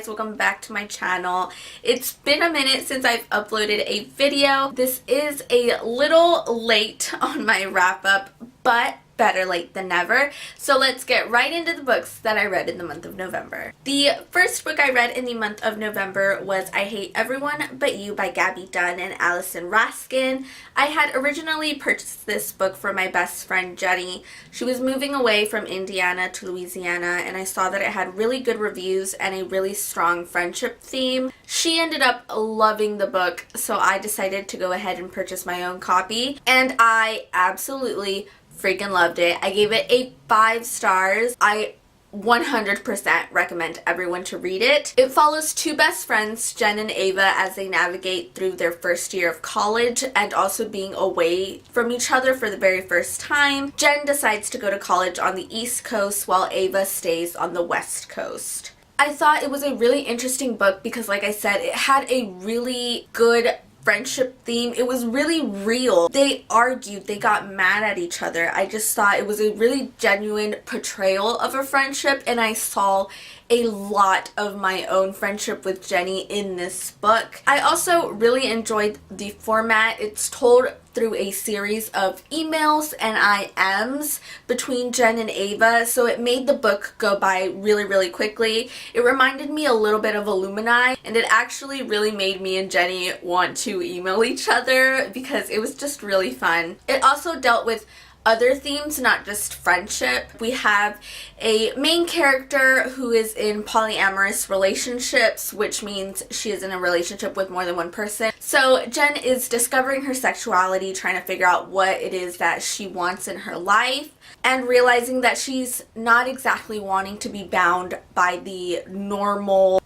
guys, welcome back to my channel. It's been a minute since I've uploaded a video. This is a little late on my wrap up, but better late than never. So let's get right into the books that I read in the month of November. The first book I read in the month of November was I Hate Everyone But You by Gaby, Dunn, and Allison, Rascón. I had originally purchased this book for my best friend Jenny. She was moving away from Indiana to Louisiana, and I saw that it had really good reviews and a really strong friendship theme. She ended up loving the book, so I decided to go ahead and purchase my own copy, and I absolutely freaking loved it. I gave it a 5 stars. I 100% recommend everyone to read it. It follows two best friends, Jen and Ava, as they navigate through their first year of college and also being away from each other for the very first time. Jen decides to go to college on the East Coast while Ava stays on the West Coast. I thought it was a really interesting book because, like I said, it had a really good friendship theme. It was really real. They argued, they got mad at each other. I just thought it was a really genuine portrayal of a friendship, and I saw a lot of my own friendship with Jenny in this book. I also really enjoyed the format. It's told through a series of emails and IMs between Jen and Ava, so it made the book go by really quickly. It reminded me a little bit of Illumini, and it actually really made me and Jenny want to email each other because it was just really fun. It also dealt with other themes, not just friendship. We have a main character who is in polyamorous relationships, which means she is in a relationship with more than one person. So Jen is discovering her sexuality, trying to figure out what it is that she wants in her life, and realizing that she's not exactly wanting to be bound by the normal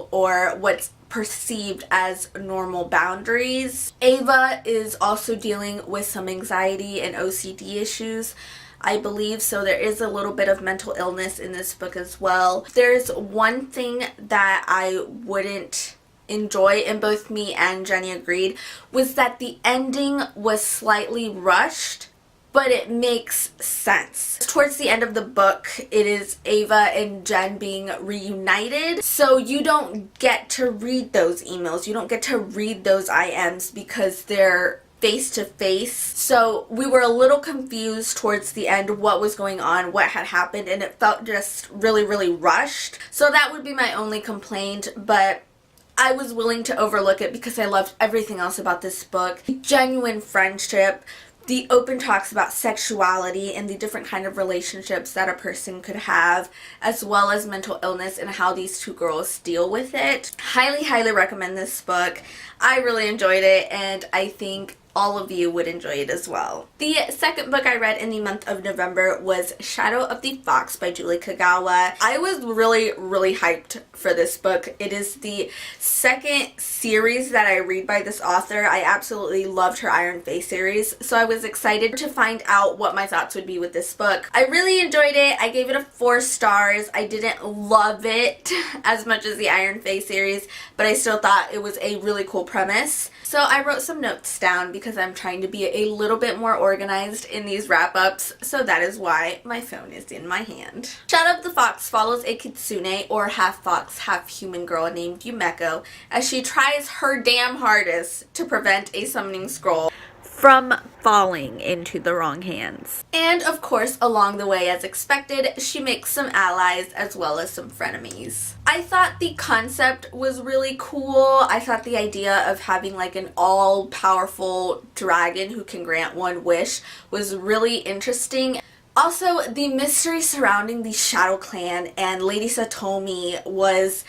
or what's perceived as normal boundaries. Ava is also dealing with some anxiety and OCD issues, I believe, so there is a little bit of mental illness in this book as well. There's one thing that I wouldn't enjoy, and both me and Jenny agreed, was that the ending was slightly rushed, but it makes sense. Towards the end of the book, it is Ava and Jen being reunited, so you don't get to read those emails. You don't get to read those IMs because they're face to face. So we were a little confused towards the end what was going on, what had happened, and it felt just really rushed. So that would be my only complaint, but I was willing to overlook it because I loved everything else about this book. Genuine friendship, the open talks about sexuality and the different kind of relationships that a person could have, as well as mental illness and how these two girls deal with it. Highly recommend this book. I really enjoyed it, and I think all of you would enjoy it as well. The second book I read in the month of November was Shadow of the Fox by Julie Kagawa. I was really hyped for this book. It is the second series that I read by this author. I absolutely loved her Iron Face series, so I was excited to find out what my thoughts would be with this book. I really enjoyed it. I gave it a 4 stars. I didn't love it as much as the Iron Face series, but I still thought it was a really cool premise. So I wrote some notes down because I'm trying to be a little bit more organized in these wrap-ups, so that is why my phone is in my hand. Shadow of the Fox follows a kitsune, or half-fox, half-human girl named Yumeko as she tries her damn hardest to prevent a summoning scroll from falling into the wrong hands. And of course, along the way, as expected, she makes some allies as well as some frenemies. I thought the concept was really cool. I thought the idea of having like an all-powerful dragon who can grant one wish was really interesting. Also, the mystery surrounding the Shadow Clan and Lady Satomi was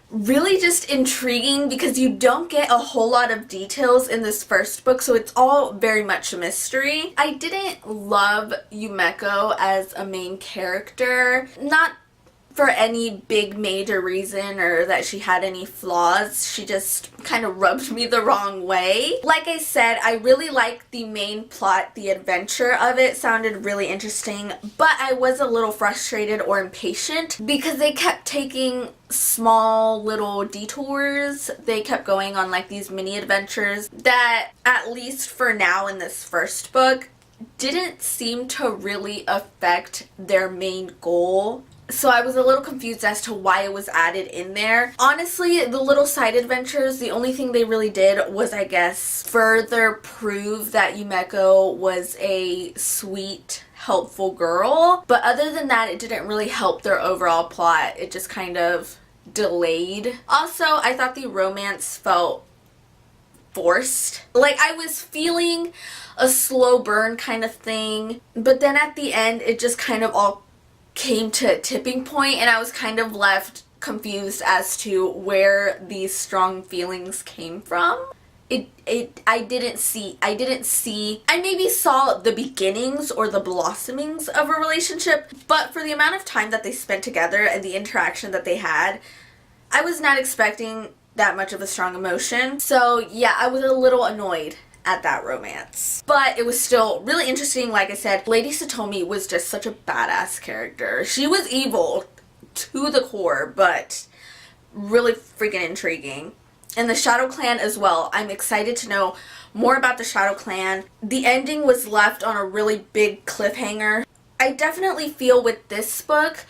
really just intriguing because you don't get a whole lot of details in this first book, so it's all very much a mystery. I didn't love Yumeko as a main character, not for any big major reason or that she had any flaws. She just kind of rubbed me the wrong way. Like I said, I really liked the main plot. The adventure of it sounded really interesting, but I was a little frustrated or impatient because they kept taking small little detours. They kept going on like these mini adventures that, at least for now in this first book, didn't seem to really affect their main goal So I was a little confused as to why it was added in there. Honestly, the little side adventures, the only thing they really did was, I guess, further prove that Yumeko was a sweet, helpful girl. But other than that, it didn't really help their overall plot. It just kind of delayed. Also, I thought the romance felt forced. Like, I was feeling a slow burn kind of thing, but then at the end, it just kind of all came to a tipping point, and I was kind of left confused as to where these strong feelings came from. I maybe saw the beginnings or the blossomings of a relationship, but for the amount of time that they spent together and the interaction that they had, I was not expecting that much of a strong emotion. So yeah, I was a little annoyed at that romance. But it was still really interesting. Like I said, Lady Satomi was just such a badass character. She was evil to the core, but really freaking intriguing. And the Shadow Clan as well. I'm excited to know more about the Shadow Clan. The ending was left on a really big cliffhanger. I definitely feel with this book,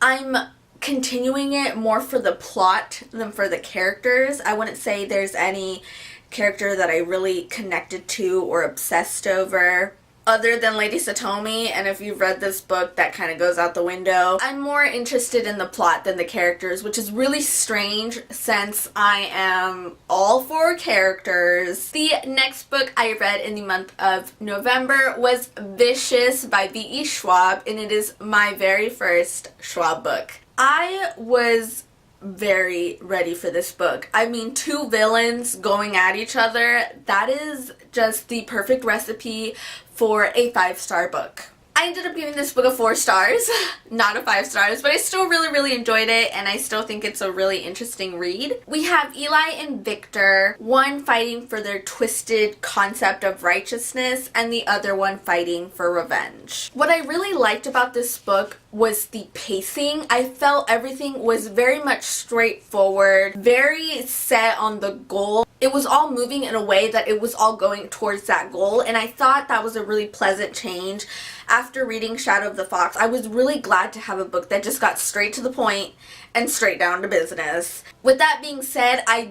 I'm continuing it more for the plot than for the characters. I wouldn't say there's any character that I really connected to or obsessed over other than Lady Satomi, and if you've read this book, that kind of goes out the window. I'm more interested in the plot than the characters, which is really strange since I am all for characters. The next book I read in the month of November was Vicious by V.E. Schwab, and it is my very first Schwab book. I was very ready for this book. I mean, two villains going at each other, that is just the perfect recipe for a 5-star book. I ended up giving this book a 4 stars, not a 5 stars, but I still really enjoyed it, and I still think it's a really interesting read. We have Eli and Victor, one fighting for their twisted concept of righteousness, and the other one fighting for revenge. What I really liked about this book was the pacing. I felt everything was very much straightforward, very set on the goal. It was all moving in a way that it was all going towards that goal, and I thought that was a really pleasant change. After reading Shadow of the Fox, I was really glad to have a book that just got straight to the point and straight down to business. With that being said, I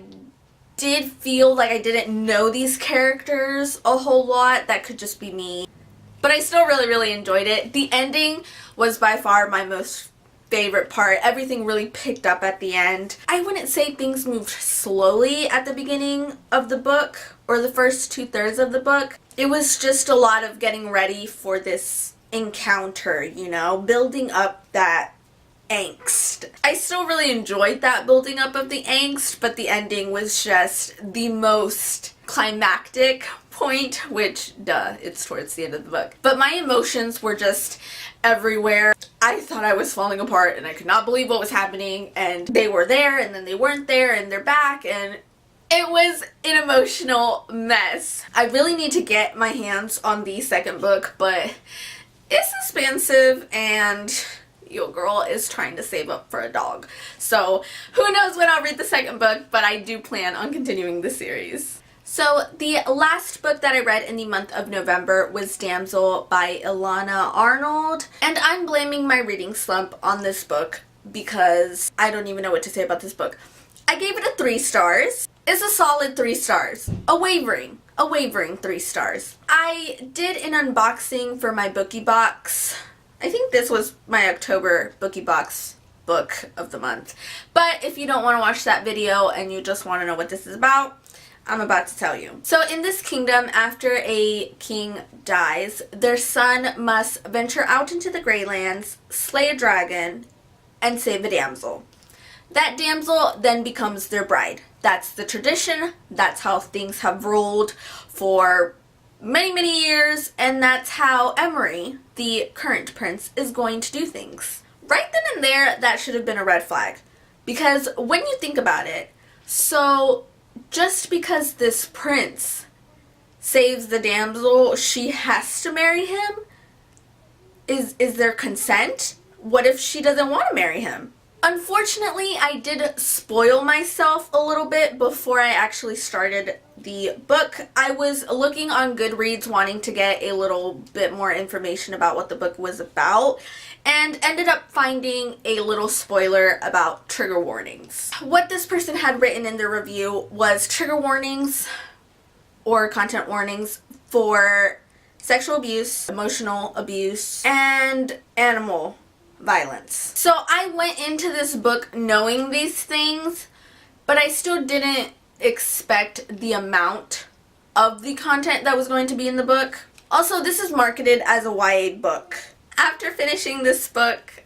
did feel like I didn't know these characters a whole lot. That could just be me. But I still really enjoyed it. The ending was by far my most favorite part. Everything really picked up at the end. I wouldn't say things moved slowly at the beginning of the book or the first 2/3 of the book. It was just a lot of getting ready for this encounter, you know, building up that angst. I still really enjoyed that building up of the angst, but the ending was just the most climactic point, which, duh, it's towards the end of the book. But my emotions were just everywhere. I thought I was falling apart, and I could not believe what was happening, and they were there, and then they weren't there, and they're back, and it was an emotional mess. I really need to get my hands on the second book, but it's expensive, and your girl is trying to save up for a dog. So who knows when I'll read the second book, but I do plan on continuing the series. So the last book that I read in the month of November was Damsel by Alana Arnold, and I'm blaming my reading slump on this book because I don't even know what to say about this book. I gave it a 3 stars. It's a solid 3 stars. A wavering 3 stars. I did an unboxing for my bookie box. I think this was my October bookie box book of the month. But if you don't want to watch that video and you just want to know what this is about, I'm about to tell you. So in this kingdom, after a king dies, their son must venture out into the Greylands, slay a dragon, and save a damsel. That damsel then becomes their bride. That's the tradition. That's how things have rolled for many years, and that's how Emery, the current prince, is going to do things. Right then and there, that should have been a red flag. Because when you think about it, so just because this prince saves the damsel, she has to marry him? Is there consent? What if she doesn't want to marry him? Unfortunately, I did spoil myself a little bit before I actually started the book. I was looking on Goodreads wanting to get a little bit more information about what the book was about, and ended up finding a little spoiler about trigger warnings. What this person had written in their review was trigger warnings or content warnings for sexual abuse, emotional abuse, and animal violence. So I went into this book knowing these things, but I still didn't expect the amount of the content that was going to be in the book. Also, this is marketed as a YA book. After finishing this book,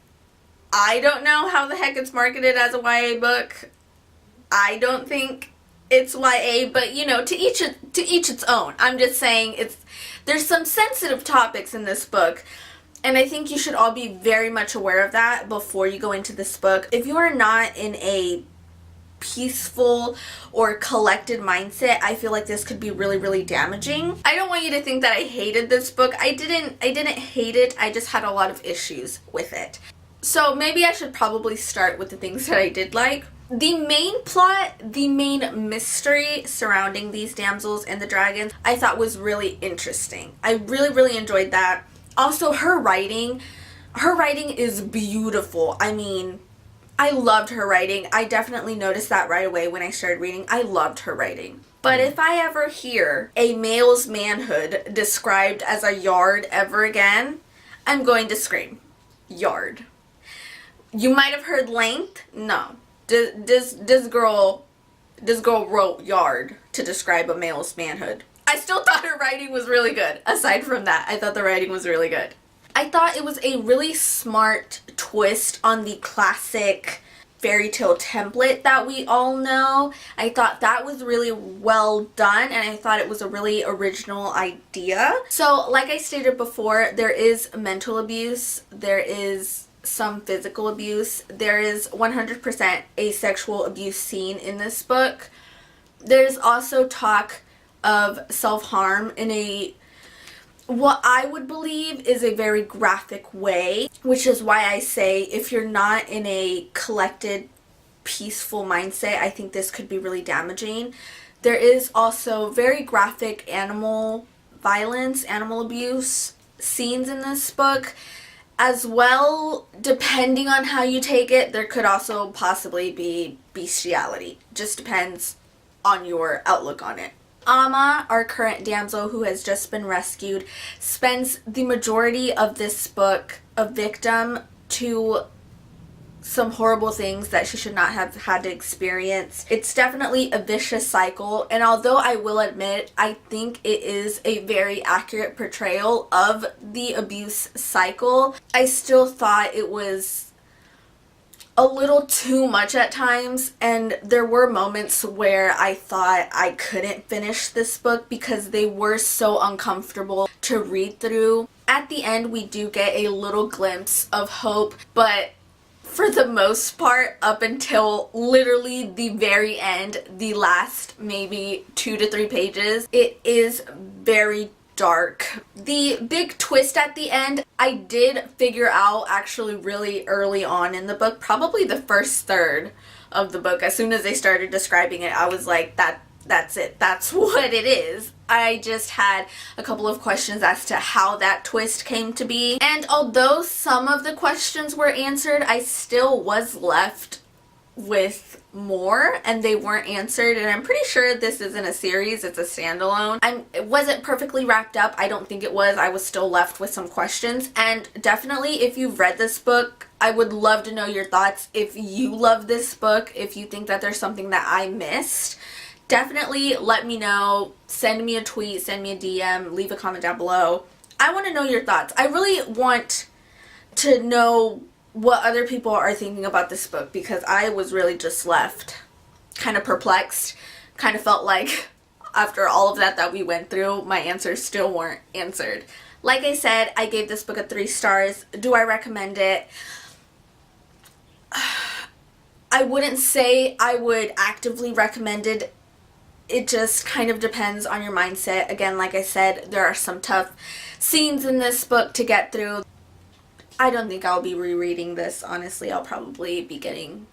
I don't know how the heck it's marketed as a YA book. I don't think it's YA, but you know, to each its own. I'm just saying there's some sensitive topics in this book, and I think you should all be very much aware of that before you go into this book. If you are not in a peaceful or collected mindset, I feel like this could be really, really damaging. I don't want you to think that I hated this book. I didn't hate it. I just had a lot of issues with it. So maybe I should probably start with the things that I did like. The main plot, the main mystery surrounding these damsels and the dragons, I thought was really interesting. I really, really enjoyed that. Also, her writing is beautiful. I mean, I loved her writing. I definitely noticed that right away when I started reading. I loved her writing. But if I ever hear a male's manhood described as a yard ever again, I'm going to scream. Yard. You might have heard length. No. This girl wrote yard to describe a male's manhood. I still thought her writing was really good. Aside from that, I thought the writing was really good. I thought it was a really smart twist on the classic fairy tale template that we all know. I thought that was really well done, and I thought it was a really original idea. So, like I stated before, there is mental abuse, there is some physical abuse, there is 100% a sexual abuse scene in this book. There's also talk of self-harm in what I would believe is a very graphic way, which is why I say if you're not in a collected, peaceful mindset, I think this could be really damaging. There is also very graphic animal violence, animal abuse scenes in this book. As well, depending on how you take it, there could also possibly be bestiality. Just depends on your outlook on it. Amma, our current damsel who has just been rescued, spends the majority of this book a victim to some horrible things that she should not have had to experience. It's definitely a vicious cycle, and although I will admit I think it is a very accurate portrayal of the abuse cycle, I still thought it was a little too much at times, and there were moments where I thought I couldn't finish this book because they were so uncomfortable to read through. At the end, we do get a little glimpse of hope, but for the most part, up until literally the very end, the last maybe 2 to 3 pages, it is very dark. The big twist at the end, I did figure out actually really early on in the book, probably the first third of the book. As soon as they started describing it, I was like, that's it. That's what it is. I just had a couple of questions as to how that twist came to be. And although some of the questions were answered, I still was left with more, and they weren't answered, and I'm pretty sure this isn't a series, it's a standalone. It wasn't perfectly wrapped up. I don't think it was. I was still left with some questions, and definitely if you've read this book, I would love to know your thoughts. If you love this book, if you think that there's something that I missed, definitely let me know. Send me a tweet, send me a DM, leave a comment down below. I want to know your thoughts. I really want to know what other people are thinking about this book, because I was really just left kind of perplexed. Kind of felt like after all of that we went through, my answers still weren't answered. Like I said, I gave this book a 3 stars. Do I recommend it? I wouldn't say I would actively recommend it. It just kind of depends on your mindset. Again, like I said, there are some tough scenes in this book to get through. I don't think I'll be rereading this, honestly. I'll probably be getting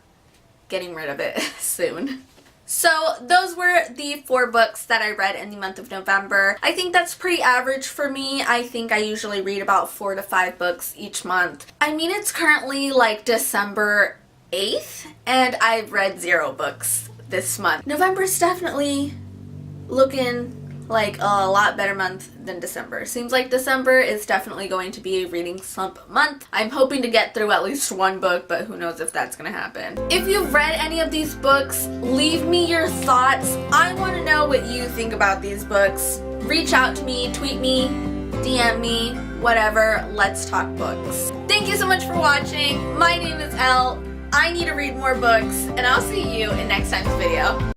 rid of it soon. So those were the 4 books that I read in the month of November. I think that's pretty average for me. I think I usually read about 4 to 5 books each month. I mean, it's currently like December 8th and I've read 0 books this month. November's definitely looking like a lot better month than December. Seems like December is definitely going to be a reading slump month. I'm hoping to get through at least 1 book, but who knows if that's gonna happen. If you've read any of these books, leave me your thoughts. I want to know what you think about these books. Reach out to me, tweet me, DM me, whatever. Let's talk books. Thank you so much for watching. My name is Elle. I need to read more books, and I'll see you in next time's video.